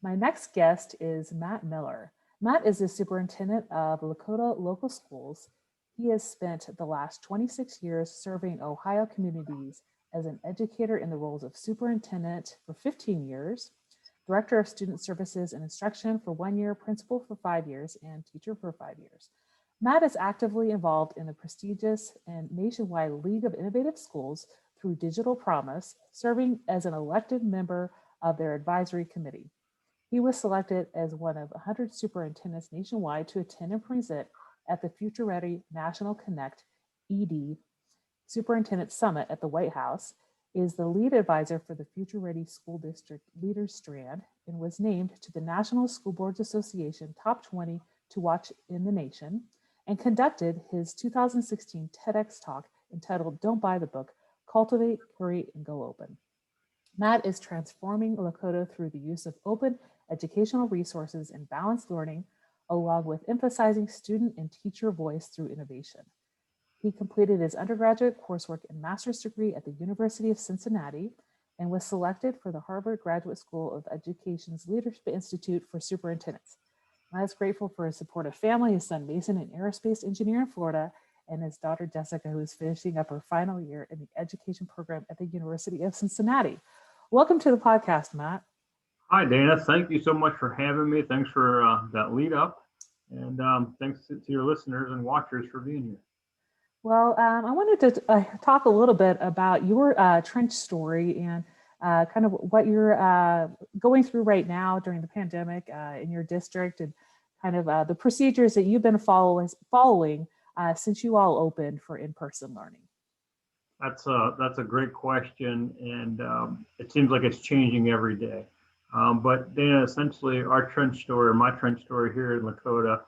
My next guest is Matt Miller. Matt is the superintendent of Lakota Local Schools. He has spent the last 26 years serving Ohio communities as an educator in the roles of superintendent for 15 years, director of student services and instruction for 1 year, principal for 5 years, and teacher for 5 years. Matt is actively involved in the prestigious and nationwide League of Innovative Schools through Digital Promise, serving as an elected member of their advisory committee. He was selected as one of 100 superintendents nationwide to attend and present at the Future Ready National Connect ED Superintendent Summit at the White House, is the lead advisor for the Future Ready School District Leaders Strand, and was named to the National School Boards Association Top 20 to Watch in the Nation, and conducted his 2016 TEDx Talk entitled Don't Buy the Book, Cultivate, Curate, and Go Open. Matt is transforming Lakota through the use of open educational resources and balanced learning, along with emphasizing student and teacher voice through innovation. He completed his undergraduate coursework and master's degree at the University of Cincinnati and was selected for the Harvard Graduate School of Education's Leadership Institute for Superintendents. Matt is grateful for his supportive family, his son Mason, an aerospace engineer in Florida, and his daughter Jessica, who is finishing up her final year in the education program at the University of Cincinnati. Welcome to the podcast, Matt. Hi, Dana. Thank you so much for having me. Thanks for that lead up. And thanks to your listeners and watchers for being here. Well, I wanted to talk a little bit about your trench story and kind of what you're going through right now during the pandemic in your district, and kind of the procedures that you've been following since you all opened for in-person learning. That's a great question, and it seems like it's changing every day. But Dana, essentially, our trench story, my trench story here in Lakota,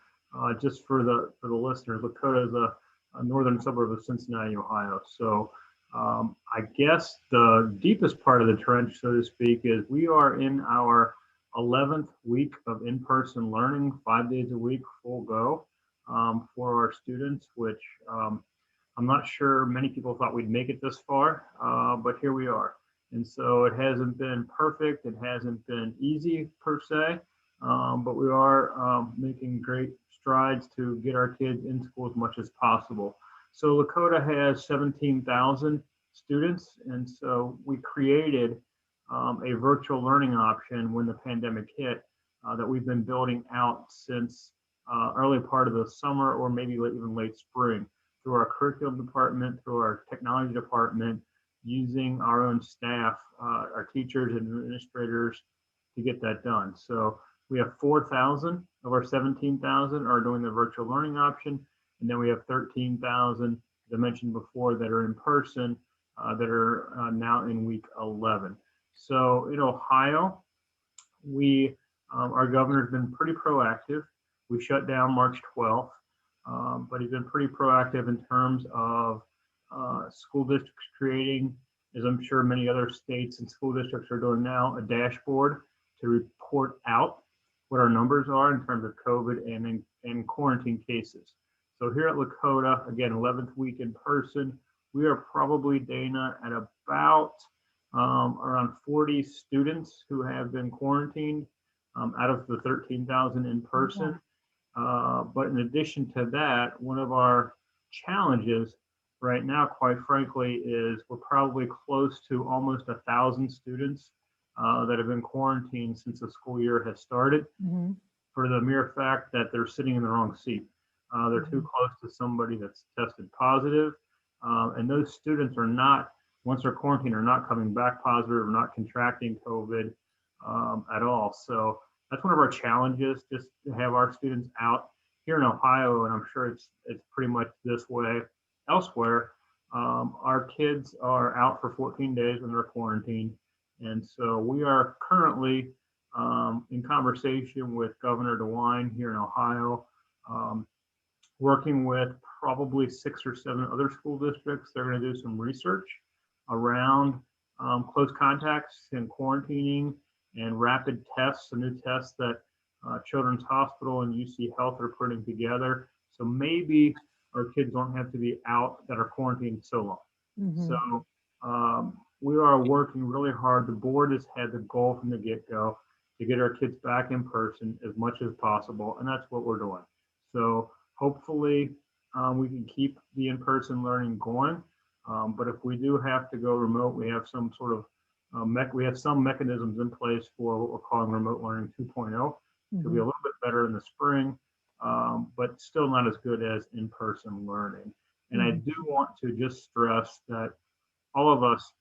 just for the listeners, Lakota is a northern suburb of Cincinnati, Ohio. So I guess the deepest part of the trench, so to speak, is we are in our 11th week of in-person learning, 5 days a week, full go for our students, which I'm not sure many people thought we'd make it this far, but here we are. And so it hasn't been perfect. It hasn't been easy per se, but we are making great strides to get our kids in school as much as possible. So Lakota has 17,000 students, and so we created a virtual learning option when the pandemic hit that we've been building out since early part of the summer, or maybe even late spring, through our curriculum department, through our technology department, using our own staff, our teachers and administrators, to get that done. So we have 4,000 of our 17,000 are doing the virtual learning option, and then we have 13,000, as I mentioned before, that are in person, that are now in week 11. So in Ohio, our governor's been pretty proactive. We shut down March 12th. But he's been pretty proactive in terms of school districts creating, as I'm sure many other states and school districts are doing now, a dashboard to report out what our numbers are in terms of COVID and quarantine cases. So here at Lakota, again, 11th week in person, we are probably, Dana, at about around 40 students who have been quarantined out of the 13,000 in person. But in addition to that, one of our challenges right now, quite frankly, is we're probably close to almost 1,000 students that have been quarantined since the school year has started, for the mere fact that they're sitting in the wrong seat. They're too close to somebody that's tested positive. And those students are not, once they're quarantined, are not coming back positive or not contracting COVID at all. So that's one of our challenges, just to have our students out here in Ohio, and I'm sure it's pretty much this way elsewhere. Our kids are out for 14 days when they're quarantined, and so we are currently in conversation with Governor DeWine here in Ohio, working with probably 6 or 7 other school districts. They're going to do some research around close contacts and quarantining and rapid tests, some new tests that Children's Hospital and UC Health are putting together. So maybe our kids don't have to be out that are quarantined so long. So we are working really hard. The board has had the goal from the get-go to get our kids back in person as much as possible, and that's what we're doing. So hopefully we can keep the in-person learning going, but if we do have to go remote, we have some sort of we have some mechanisms in place for what we're calling remote learning 2.0. To be a little bit better in the spring, but still not as good as in-person learning. And I do want to just stress that all of us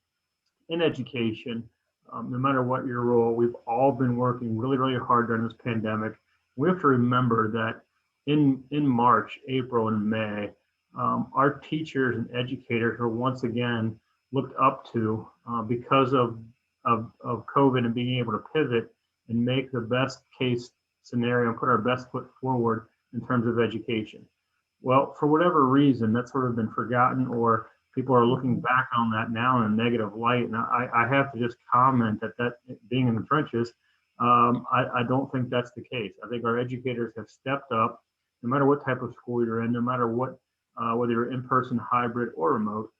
in education, no matter what your role, we've all been working really, really hard during this pandemic. We have to remember that in March, April, and May, our teachers and educators are once again looked up to because of COVID and being able to pivot and make the best case scenario and put our best foot forward in terms of education. Well, for whatever reason, that's sort of been forgotten, or people are looking back on that now in a negative light. And I have to just comment that being in the trenches, I don't think that's the case. I think our educators have stepped up, no matter what type of school you're in, no matter what, whether you're in-person, hybrid, or remote.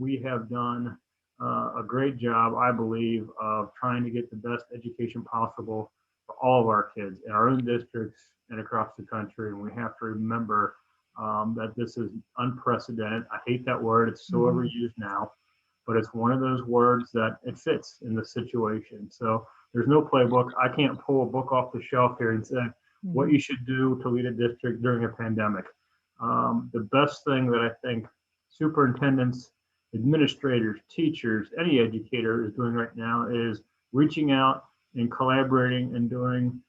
We have done a great job, I believe, of trying to get the best education possible for all of our kids in our own districts and across the country. And we have to remember that this is unprecedented. I hate that word. It's so overused now, but it's one of those words that it fits in the situation. So there's no playbook. I can't pull a book off the shelf here and say what you should do to lead a district during a pandemic. The best thing that I think superintendents, administrators, teachers, any educator is doing right now is reaching out and collaborating and doing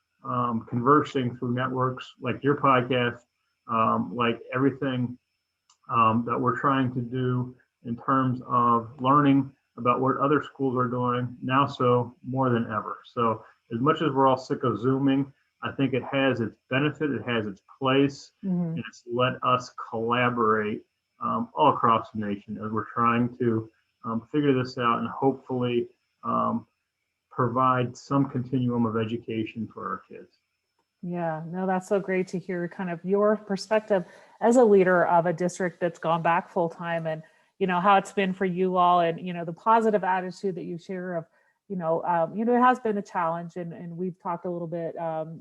conversing through networks like your podcast, like everything that we're trying to do in terms of learning about what other schools are doing now, so more than ever. So as much as we're all sick of Zooming, I think it has its benefit, it has its place, and it's let us collaborate all across the nation as we're trying to figure this out and hopefully provide some continuum of education for our kids. Yeah, no, that's so great to hear kind of your perspective as a leader of a district that's gone back full time, and how it's been for you all, and the positive attitude that you share of it has been a challenge, and we've talked a little bit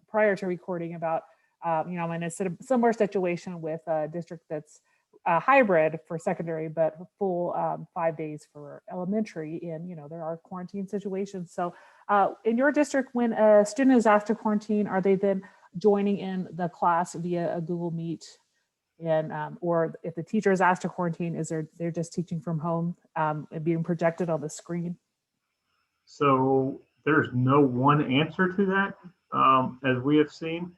prior to recording about I'm in a similar situation with a district that's hybrid for secondary, but full 5 days for elementary. And there are quarantine situations. So in your district, when a student is asked to quarantine, are they then joining in the class via a Google Meet? And or if the teacher is asked to quarantine, they're just teaching from home and being projected on the screen? So there's no one answer to that, as we have seen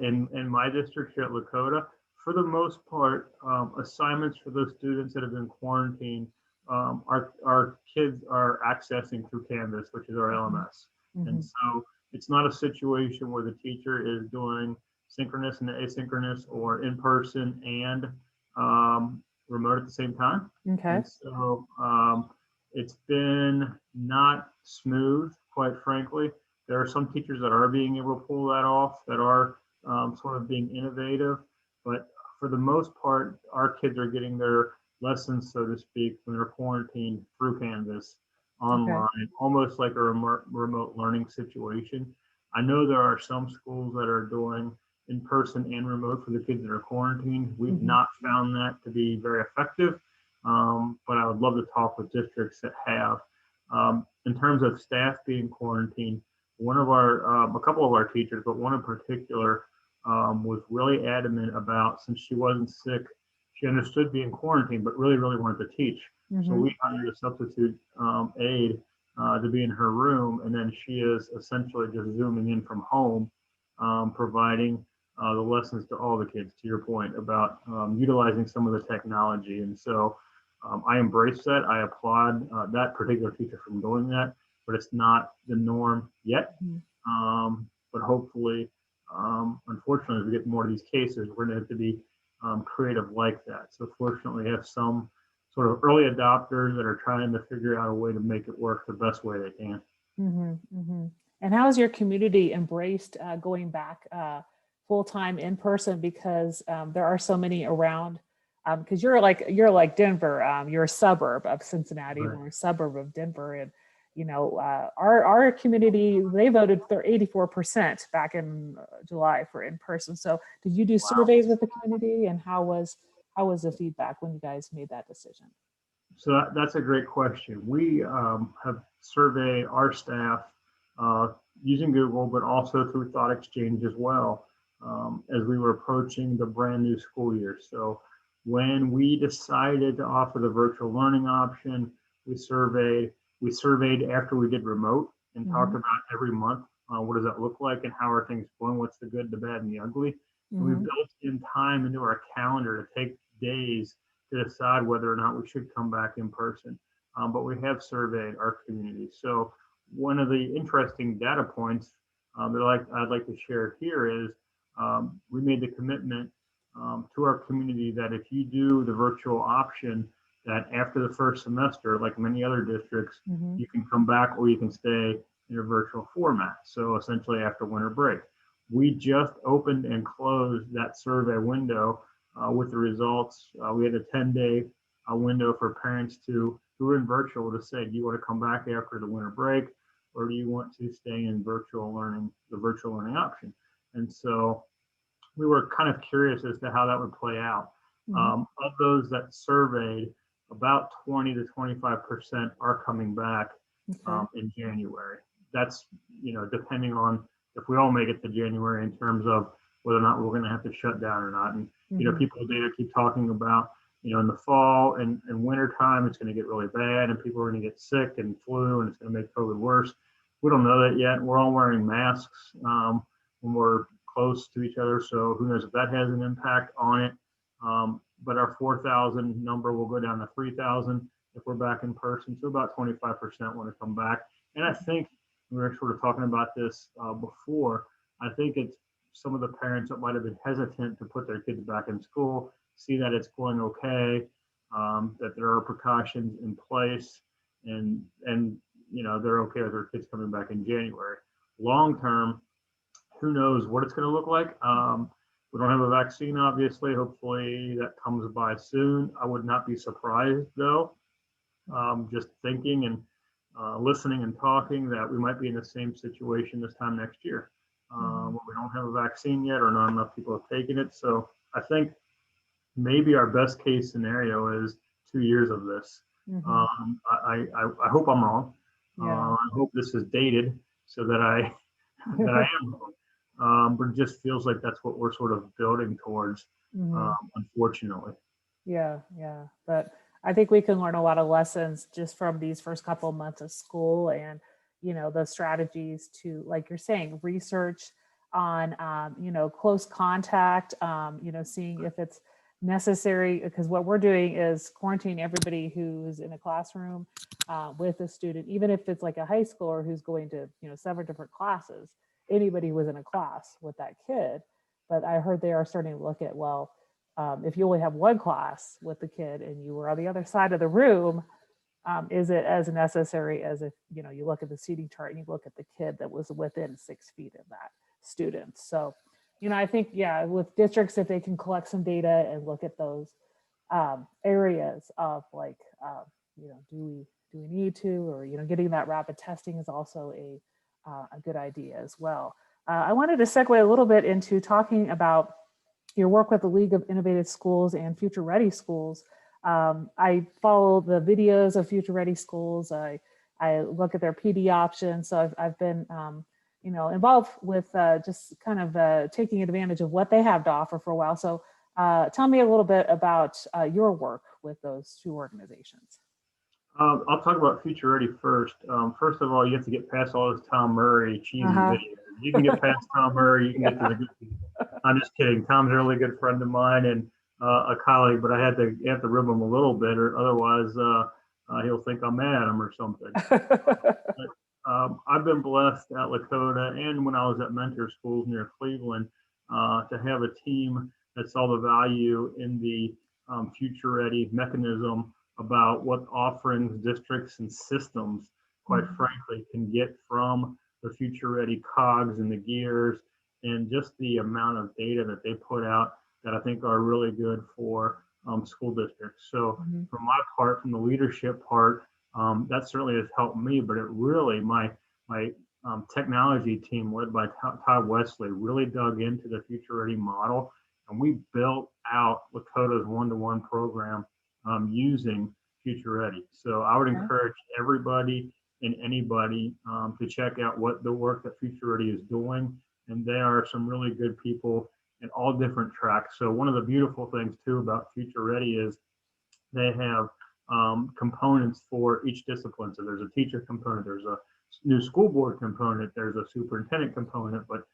in my district here at Lakota. For the most part, assignments for those students that have been quarantined, our kids are accessing through Canvas, which is our LMS. And so it's not a situation where the teacher is doing synchronous and asynchronous or in person and remote at the same time. Okay. And so it's been not smooth, quite frankly. There are some teachers that are being able to pull that off, that are sort of being innovative. But for the most part, our kids are getting their lessons, so to speak, when they're quarantined through Canvas online, almost like a remote learning situation. I know there are some schools that are doing in person and remote for the kids that are quarantined. We've not found that to be very effective, but I would love to talk with districts that have. In terms of staff being quarantined, a couple of our teachers, but one in particular, was really adamant about, since she wasn't sick, she understood being quarantined, but really, really wanted to teach. So we hired a substitute aide to be in her room, and then she is essentially just zooming in from home, providing the lessons to all the kids, to your point about utilizing some of the technology. And so I embrace that. I applaud that particular teacher from doing that, but it's not the norm yet. But hopefully, unfortunately, as we get more of these cases, we're going to have to be creative like that. So fortunately, we have some sort of early adopters that are trying to figure out a way to make it work the best way they can. And how has your community embraced going back full-time in person? Because there are so many around, because you're like Denver, you're a suburb of Cincinnati, or a suburb of Denver. And our community, they voted 84% back in July for in person. So did you do Wow. surveys with the community, and how was the feedback when you guys made that decision? So that's a great question. We have surveyed our staff using Google, but also through Thought Exchange as well, as we were approaching the brand new school year. So when we decided to offer the virtual learning option, we surveyed. We surveyed after we did remote and talked about every month, what does that look like and how are things going? What's the good, the bad, and the ugly? And we built in time into our calendar to take days to decide whether or not we should come back in person. But we have surveyed our community. So one of the interesting data points that I'd like to share here is we made the commitment to our community that if you do the virtual option, that after the first semester, like many other districts, you can come back or you can stay in a virtual format. So essentially after winter break. We just opened and closed that survey window with the results. We had a 10-day window for parents who were in virtual to say, do you want to come back after the winter break, or do you want to stay in virtual learning, the virtual learning option? And so we were kind of curious as to how that would play out. Of those that surveyed, about 20 to 25% are coming back in January. That's, depending on if we all make it to January in terms of whether or not we're going to have to shut down or not. And, people data keep talking about, in the fall and winter time, it's going to get really bad and people are going to get sick and flu and it's going to make COVID worse. We don't know that yet. We're all wearing masks when we're close to each other. So who knows if that has an impact on it. But our 4,000 number will go down to 3,000 if we're back in person. So about 25% want to come back. And I think we were sort of talking about this before. I think it's some of the parents that might have been hesitant to put their kids back in school, see that it's going okay, that there are precautions in place, and they're okay with their kids coming back in January. Long term, who knows what it's going to look like. We don't have a vaccine, obviously. Hopefully that comes by soon. I would not be surprised, though, just thinking and listening and talking, that we might be in the same situation this time next year. We don't have a vaccine yet, or not enough people have taken it. So I think maybe our best case scenario is 2 years of this. I hope I'm wrong. I hope this is dated so that I am wrong. But it just feels like that's what we're sort of building towards, unfortunately. Yeah. But I think we can learn a lot of lessons just from these first couple of months of school, and the strategies to, like you're saying, research on close contact, seeing if it's necessary, because what we're doing is quarantine everybody who's in a classroom with a student, even if it's like a high schooler who's going to several different classes. Anybody who was in a class with that kid. But I heard they are starting to look at, well, if you only have one class with the kid and you were on the other side of the room, is it as necessary as if you look at the seating chart and you look at the kid that was within 6 feet of that student? So I think, with districts, if they can collect some data and look at those areas of like, do we need to, or getting that rapid testing is also a good idea as well. I wanted to segue a little bit into talking about your work with the League of Innovative Schools and Future Ready Schools. I follow the videos of Future Ready Schools. I look at their PD options. So I've been involved with just kind of taking advantage of what they have to offer for a while. So tell me a little bit about your work with those two organizations. I'll talk about Future Ready first. First of all, you have to get past all those Tom Murray cheesy videos. You can get past Tom Murray, you can get to the good people. I'm just kidding. Tom's a really good friend of mine and a colleague, but I have to rib him a little bit, or otherwise he'll think I'm mad at him or something. I've been blessed at Lakota and when I was at Mentor Schools near Cleveland to have a team that saw the value in the Future Ready mechanism about what offerings, districts, and systems, quite frankly, can get from the Future Ready cogs and the gears, and just the amount of data that they put out that I think are really good for school districts. So from my part, from the leadership part, That certainly has helped me, but it really, my technology team led by Todd Wesley really dug into the Future Ready model, and we built out Lakota's one-to-one program using Future Ready. So I would Okay. encourage everybody and anybody to check out what the work that Future Ready is doing. And there are some really good people in all different tracks. So one of the beautiful things too about Future Ready is they have components for each discipline. So there's a teacher component, there's a new school board component, there's a superintendent component, but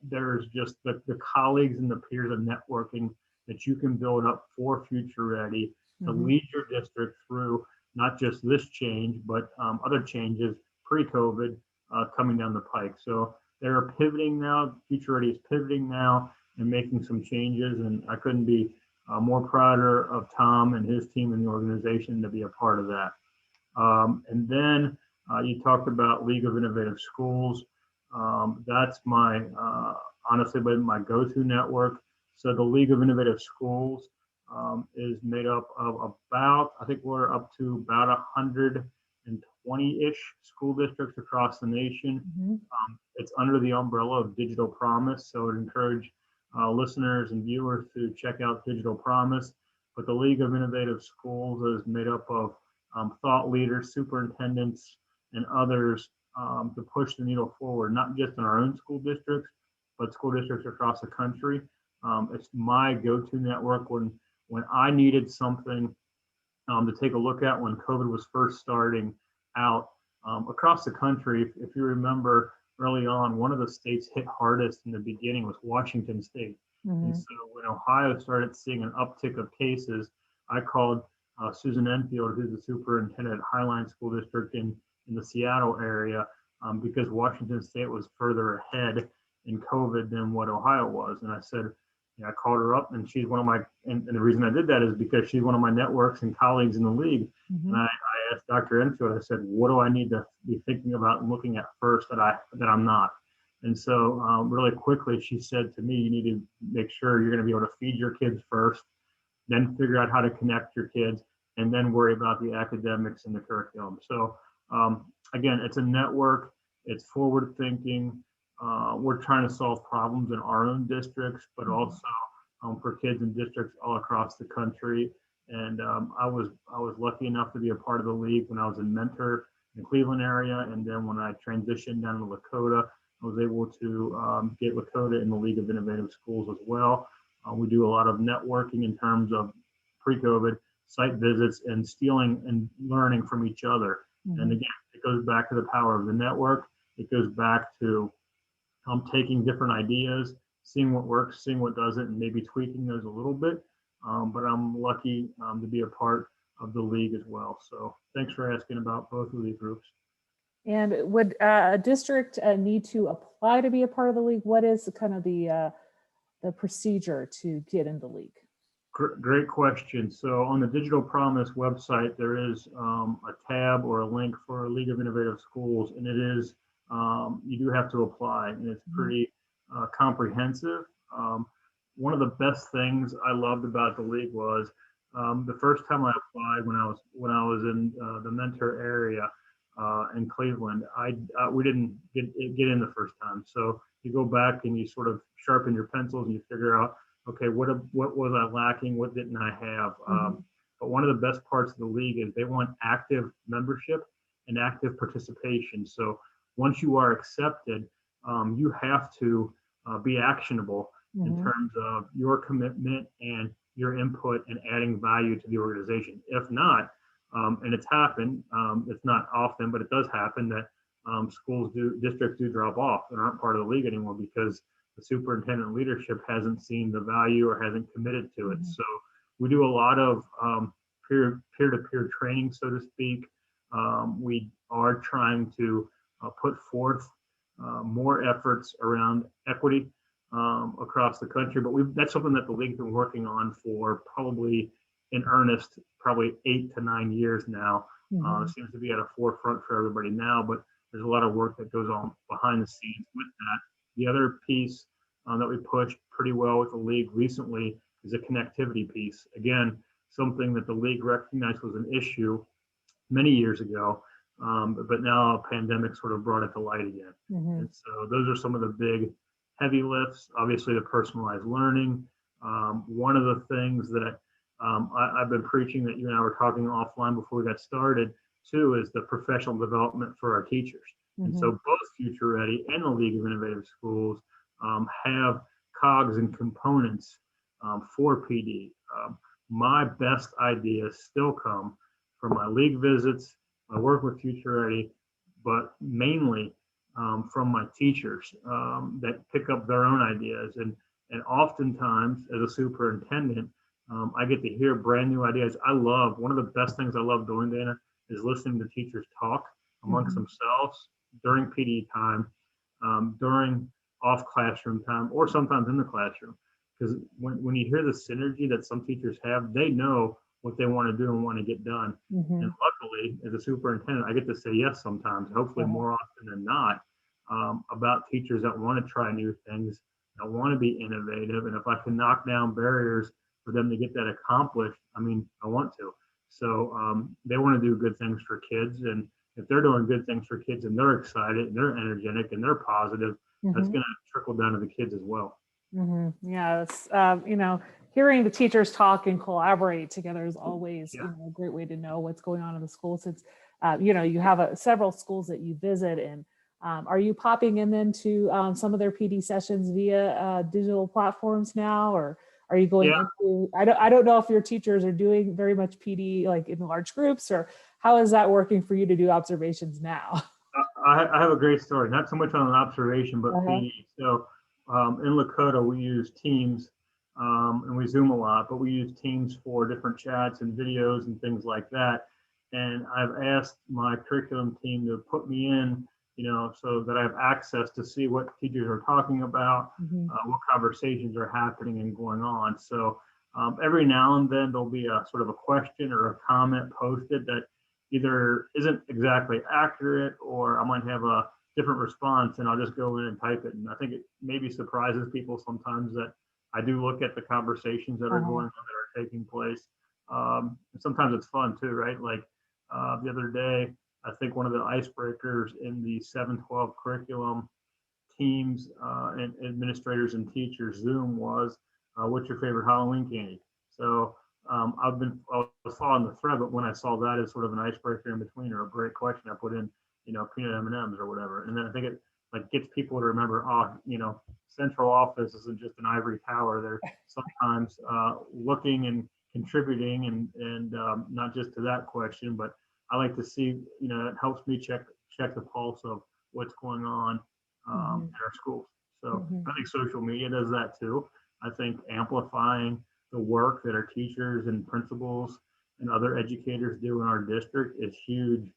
there's just the colleagues and the peers and networking that you can build up for Future Ready to Mhm. lead your district through not just this change, but other changes pre-COVID coming down the pike. So they're pivoting now. Future Ready is pivoting now and making some changes, and I couldn't be more prouder of Tom and his team and the organization to be a part of that. And then you talked about League of Innovative Schools. That's my honestly my go-to network. So the League of Innovative Schools is made up of about, I think we're up to about 120-ish school districts across the nation. Mhm. It's under the umbrella of Digital Promise, so I would encourage listeners and viewers to check out Digital Promise. But the League of Innovative Schools is made up of thought leaders, superintendents, and others to push the needle forward, not just in our own school districts, but school districts across the country. It's my go-to network when I needed something to take a look at when COVID was first starting out across the country. If you remember early on, one of the states hit hardest in the beginning was Washington State. And Mhm. so when Ohio started seeing an uptick of cases, I called Susan Enfield, who's the superintendent at Highline School District in the Seattle area, because Washington State was further ahead in COVID than what Ohio was. And I said, I called her up, and she's one of my, and the reason I did that is because she's one of my networks and colleagues in the league. And Mhm. I asked Dr. Enfield, I said, what do I need to be thinking about and looking at first that I'm not? And so really quickly, she said to me, you need to make sure you're going to be able to feed your kids first, then figure out how to connect your kids, and then worry about the academics and the curriculum. So again, it's a network, it's forward thinking. We're trying to solve problems in our own districts, but Mhm. also for kids in districts all across the country. And I was lucky enough to be a part of the league when I was in Mentor in the Cleveland area, and then when I transitioned down to Lakota, I was able to get Lakota in the League of Innovative Schools as well. We do a lot of networking in terms of pre-COVID site visits and stealing and learning from each other. And Mhm. again, it goes back to the power of the network. It goes back to taking different ideas, seeing what works, seeing what doesn't, and maybe tweaking those a little bit. But I'm lucky to be a part of the league as well. So thanks for asking about both of these groups. And would a district need to apply to be a part of the league? What is kind of the procedure to get in the league? Great question. So on the Digital Promise website, there is a tab or a link for League of Innovative Schools, and it is you do have to apply, and it's Mhm. pretty comprehensive. One of the best things I loved about the league was the first time I applied when I was in the Mentor area in Cleveland. We didn't get in the first time, so you go back and you sort of sharpen your pencils and you figure out, okay, what was I lacking? What didn't I have? Mhm. But one of the best parts of the league is they want active membership and active participation. So once you are accepted, you have to be actionable in Mhm. terms of your commitment and your input and adding value to the organization. If not, and it's happened, it's not often, but it does happen that districts do drop off and aren't part of the league anymore because the superintendent leadership hasn't seen the value or hasn't committed to it. Mhm. So we do a lot of peer-to-peer training, so to speak. We are trying to put forth more efforts around equity across the country, but that's something that the league's been working on for probably in earnest, probably 8 to 9 years now. It Mhm. seems to be at a forefront for everybody now, but there's a lot of work that goes on behind the scenes with that. The other piece that we pushed pretty well with the league recently is a connectivity piece. Again, something that the league recognized was an issue many years ago, but now a pandemic sort of brought it to light again. Mm-hmm. And so those are some of the big heavy lifts. Obviously, the personalized learning. One of the things that I've been preaching that you and I were talking offline before we got started too is the professional development for our teachers. And so both Future Ready and the League of Innovative Schools have cogs and components for PD. My best ideas still come from my league visits, my work with Future Ready, but mainly from my teachers that pick up their own ideas. And oftentimes, as a superintendent, I get to hear brand new ideas. One of the best things I love doing, Dana, is listening to teachers talk amongst themselves during PD time, during off classroom time, or sometimes in the classroom. Because when you hear the synergy that some teachers have, they know what they want to do and want to get done. And luckily, as a superintendent, I get to say yes sometimes, hopefully more often than not, about teachers that want to try new things, that want to be innovative. And if I can knock down barriers for them to get that accomplished, I mean, I want to. So they want to do good things for kids. And if they're doing good things for kids and they're excited and they're energetic and they're positive, that's going to trickle down to the kids as well. Yeah, it's, hearing the teachers talk and collaborate together is always a great way to know what's going on in the school. Since you have several schools that you visit, and are you popping in then to some of their PD sessions via digital platforms now, or are you going into? I don't know if your teachers are doing very much PD like in large groups, or how is that working for you to do observations now? I have a great story, not so much on an observation, but PD. So in Lakota, we use Teams and we Zoom a lot, but we use Teams for different chats and videos and things like that. And I've asked my curriculum team to put me in, so that I have access to see what teachers are talking about, what conversations are happening and going on. So every now and then there'll be a sort of a question or a comment posted that either isn't exactly accurate, or I might have a different response, and I'll just go in and type it. And I think it maybe surprises people sometimes that I do look at the conversations that are going on, that are taking place. And sometimes it's fun too, right? Like the other day, I think one of the icebreakers in the 7-12 curriculum teams and administrators and teachers Zoom was, what's your favorite Halloween candy? So I was following the thread, but when I saw that as sort of an icebreaker in between, or a great question, I put in, peanut M&Ms or whatever. And then I think it like gets people to remember, central office isn't just an ivory tower. They're sometimes looking and contributing, and not just to that question, but I like to see, it helps me check the pulse of what's going on in our schools. So I think social media does that too. I think amplifying the work that our teachers and principals and other educators do in our district is huge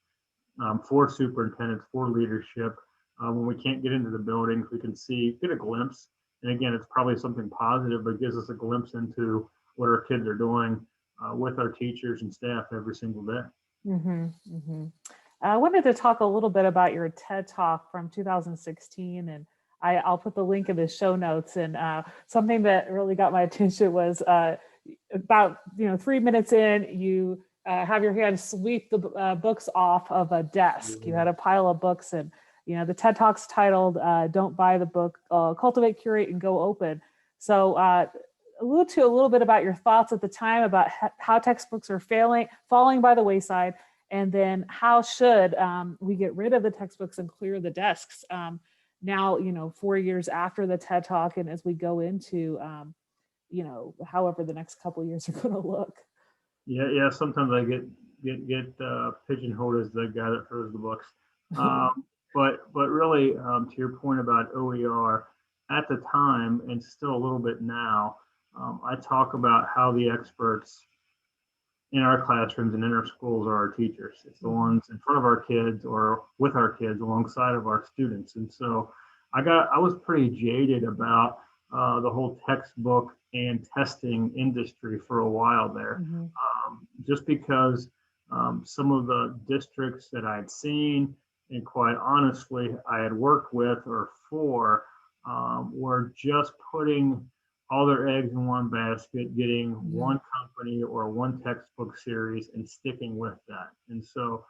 for superintendents, for leadership. When we can't get into the buildings, we can get a glimpse. And again, it's probably something positive, but gives us a glimpse into what our kids are doing with our teachers and staff every single day. I wanted to talk a little bit about your TED Talk from 2016, and I'll put the link in the show notes. And something that really got my attention was about 3 minutes in, you have your hand sweep the books off of a desk. You had a pile of books, and the TED Talk's titled "Don't Buy the Book, Cultivate, Curate, and Go Open." So allude to a little bit about your thoughts at the time about how textbooks are falling by the wayside, and then how should we get rid of the textbooks and clear the desks now, 4 years after the TED Talk, and as we go into, however the next couple of years are going to look. Yeah. Sometimes I get pigeonholed as the guy that throws the books. But really, to your point about OER, at the time, and still a little bit now, I talk about how the experts in our classrooms and in our schools are our teachers. It's the ones in front of our kids or with our kids alongside of our students. And so I was pretty jaded about the whole textbook and testing industry for a while there, just because some of the districts that I'd seen, and quite honestly, I had worked with or for, were just putting all their eggs in one basket, getting Mhm. one company or one textbook series and sticking with that. And so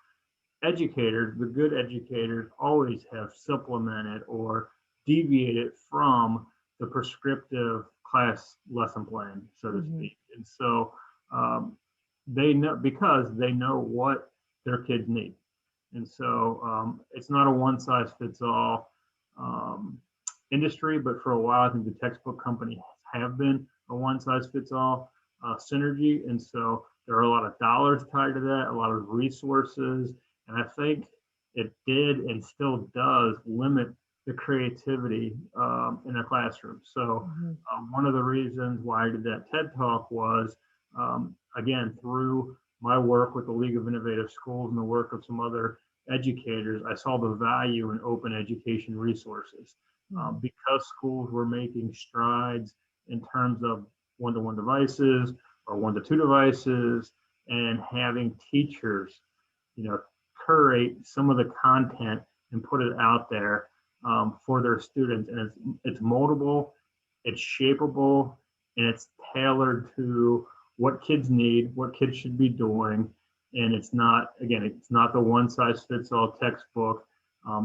educators, the good educators, always have supplemented or deviated from the prescriptive class lesson plan, so to Mhm. speak. And so um, they know, because they know what their kids need. And so it's not a one size fits all um, industry, but for a while, I think the textbook companies have been a one size fits all synergy. And so there are a lot of dollars tied to that, a lot of resources. And I think it did and still does limit the creativity in a classroom. So Mhm. one of the reasons why I did that TED Talk was, again, through my work with the League of Innovative Schools and the work of some other educators, I saw the value in open education resources Mhm. because schools were making strides in terms of one-to-one devices or one-to-two devices, and having teachers, curate some of the content and put it out there for their students. And it's moldable, it's shapeable, and it's tailored to what kids need, what kids should be doing. And it's not, again, it's not the one size fits all textbook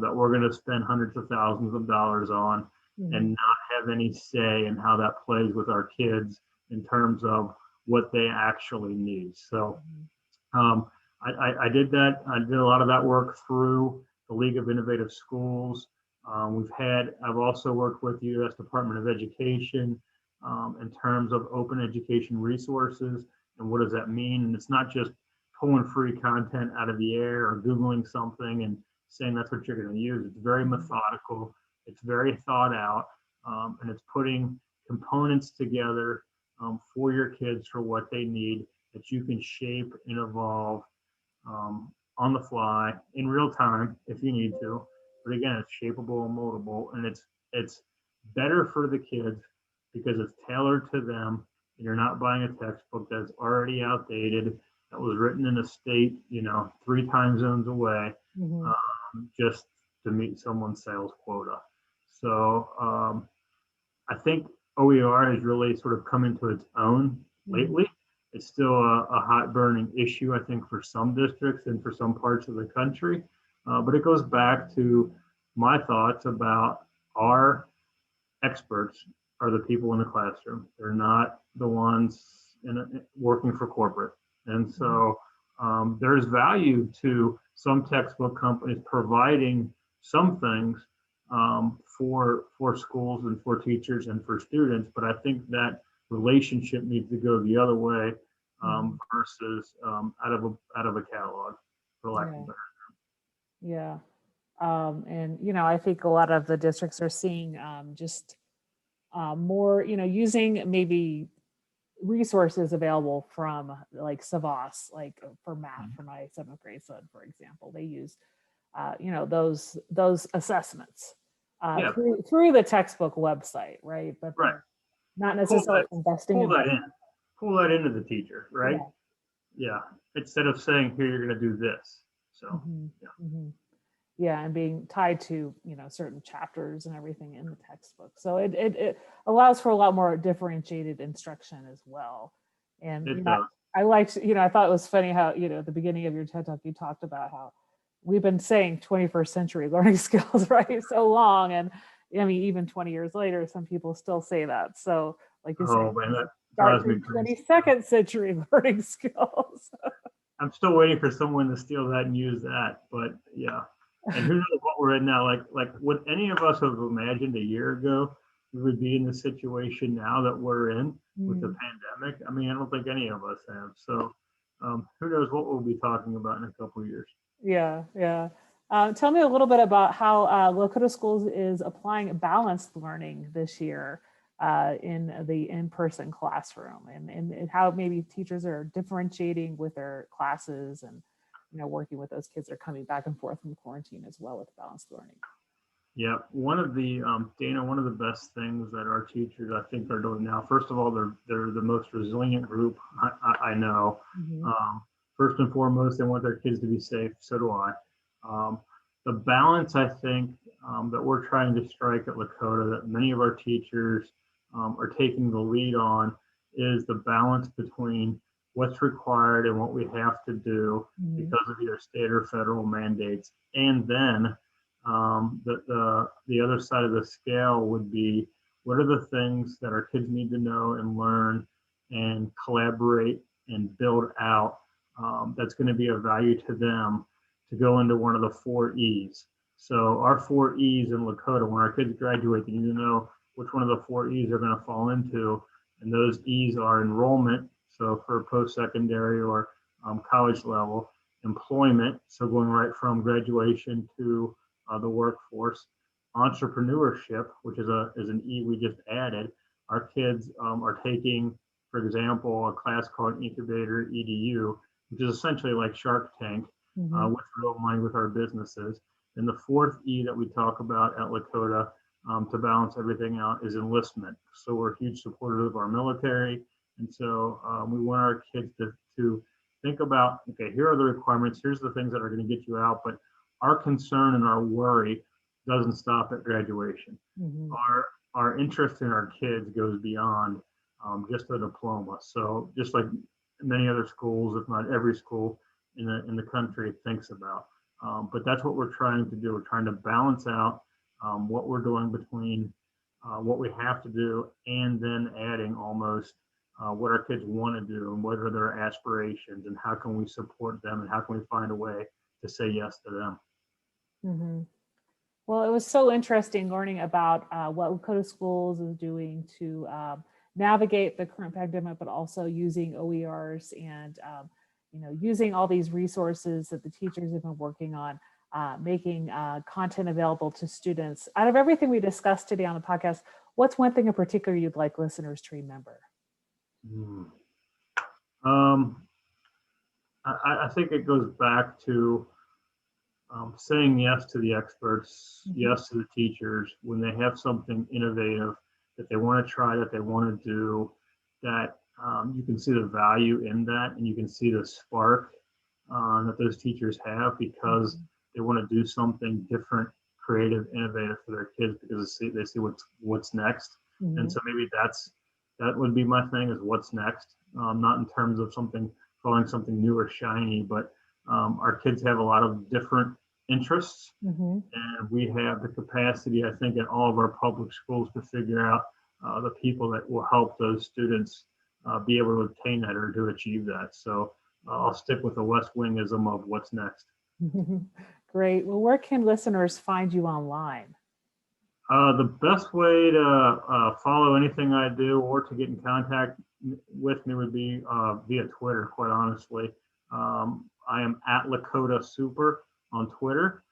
that we're going to spend hundreds of thousands of dollars on and Mhm. not have any say in how that plays with our kids in terms of what they actually need. So Mhm. um, I did that. I did a lot of that work through the League of Innovative Schools. I've also worked with the U.S. Department of Education in terms of open education resources. And what does that mean? And it's not just pulling free content out of the air or Googling something and saying that's what you're going to use. It's very Mhm. methodical, it's very thought out, and it's putting components together for your kids for what they need that you can shape and evolve on the fly in real time if you need to. But again, it's shapeable and moldable, and it's better for the kids because it's tailored to them. And you're not buying a textbook that's already outdated, that was written in a state, 3 time zones away, Mhm. just to meet someone's sales quota. So I think OER has really sort of come into its own Mhm. lately. It's still a hot burning issue, I think, for some districts and for some parts of the country. But it goes back to my thoughts about our experts are the people in the classroom. They're not the ones working for corporate. And Mhm. so there's value to some textbook companies providing some things for schools and for teachers and for students. But I think that relationship needs to go the other way Mhm. versus out of a catalog, for lack of a Yeah. better. Yeah. And I think a lot of the districts are seeing just more, using maybe resources available from like Savos, like for math for my seventh grade son, for example. They use those assessments Yeah, through the textbook website, right? But right. they're not Pull necessarily that investing pull in that them. in. Pull that into the teacher, right? Yeah. Yeah, instead of saying, here, you're going to do this. So, Hmm. yeah. Hmm. Yeah, and being tied to certain chapters and everything in the textbook, so it allows for a lot more differentiated instruction as well. And It does. I liked, I thought it was funny how at the beginning of your TED talk you talked about how we've been saying 21st century learning skills right so long, and I mean even 20 years later some people still say that. So like you Oh, say, man, that start drives me think crazy. 22nd century learning skills. I'm still waiting for someone to steal that and use that. But yeah. And who knows what we're in now? Like would any of us have imagined a year ago we would be in the situation now that we're in with the Mm. pandemic? I mean, I don't think any of us have. So who knows what we'll be talking about in a couple of years. Yeah, yeah. Tell me a little bit about how Lakota Schools is applying balanced learning this year in the in-person classroom, and how maybe teachers are differentiating with their classes, and working with those kids that are coming back and forth from quarantine as well with balanced learning. Yeah, one of the Dana, one of the best things that our teachers I think are doing now. First of all, they're the most resilient group I know. Hmm. Um, First and foremost, they want their kids to be safe. So do I. Um, the balance I think that we're trying to strike at Lakota, that many of our teachers are taking the lead on is the balance between what's required and what we have to do because of either state or federal mandates. And then the other side of the scale would be, what are the things that our kids need to know and learn and collaborate and build out that's going to be of value to them to go into one of the 4 E's. So our 4 E's in Lakota, when our kids graduate, they need to know which one of the 4 E's they're going to fall into. And those E's are enrollment, so for post-secondary or college level, employment, so going right from graduation to the workforce, entrepreneurship, which is an E we just added. Our kids are taking, for example, a class called Incubator EDU, which is essentially like Shark Tank, with real money with our businesses. And the 4th E that we talk about at Lakota to balance everything out is enlistment. So we're huge supporters of our military. And so we want our kids to think about, okay, here are the requirements, here's the things that are going to get you out, but our concern and our worry doesn't stop at graduation. Our interest in our kids goes beyond just a diploma. So just like many other schools, if not every school in the country thinks about. But that's what we're trying to do. We're trying to balance out what we're doing between what we have to do and then adding almost what our kids want to do and what are their aspirations and how can we support them and how can we find a way to say yes to them. Well, it was so interesting learning about what Lakota Schools is doing to navigate the current pandemic, but also using OERs and using all these resources that the teachers have been working on, making content available to students. Out of everything we discussed today on the podcast, what's one thing in particular you'd like listeners to remember? I think it goes back to saying yes to the experts, yes to the teachers when they have something innovative that they want to try, that they want to do, that you can see the value in that and you can see the spark that those teachers have because they want to do something different, creative, innovative for their kids because they see what's next. And so maybe that would be my thing, is what's next, not in terms of calling something new or shiny, but our kids have a lot of different interests, and we have the capacity, I think, in all of our public schools to figure out the people that will help those students be able to obtain that or to achieve that. So I'll stick with the West Wingism of what's next. Great. Well, where can listeners find you online? The best way to follow anything I do or to get in contact with me would be via Twitter, quite honestly. I am at Lakota Super on Twitter.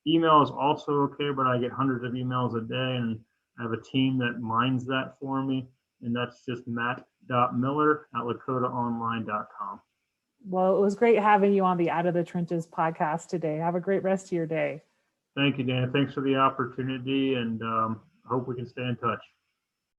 Email is also okay, but I get hundreds of emails a day, and I have a team that minds that for me, and that's just matt.miller@lakotaonline.com. Well, it was great having you on the Out of the Trenches podcast today. Have a great rest of your day. Thank you, Dan. Thanks for the opportunity, and hope we can stay in touch.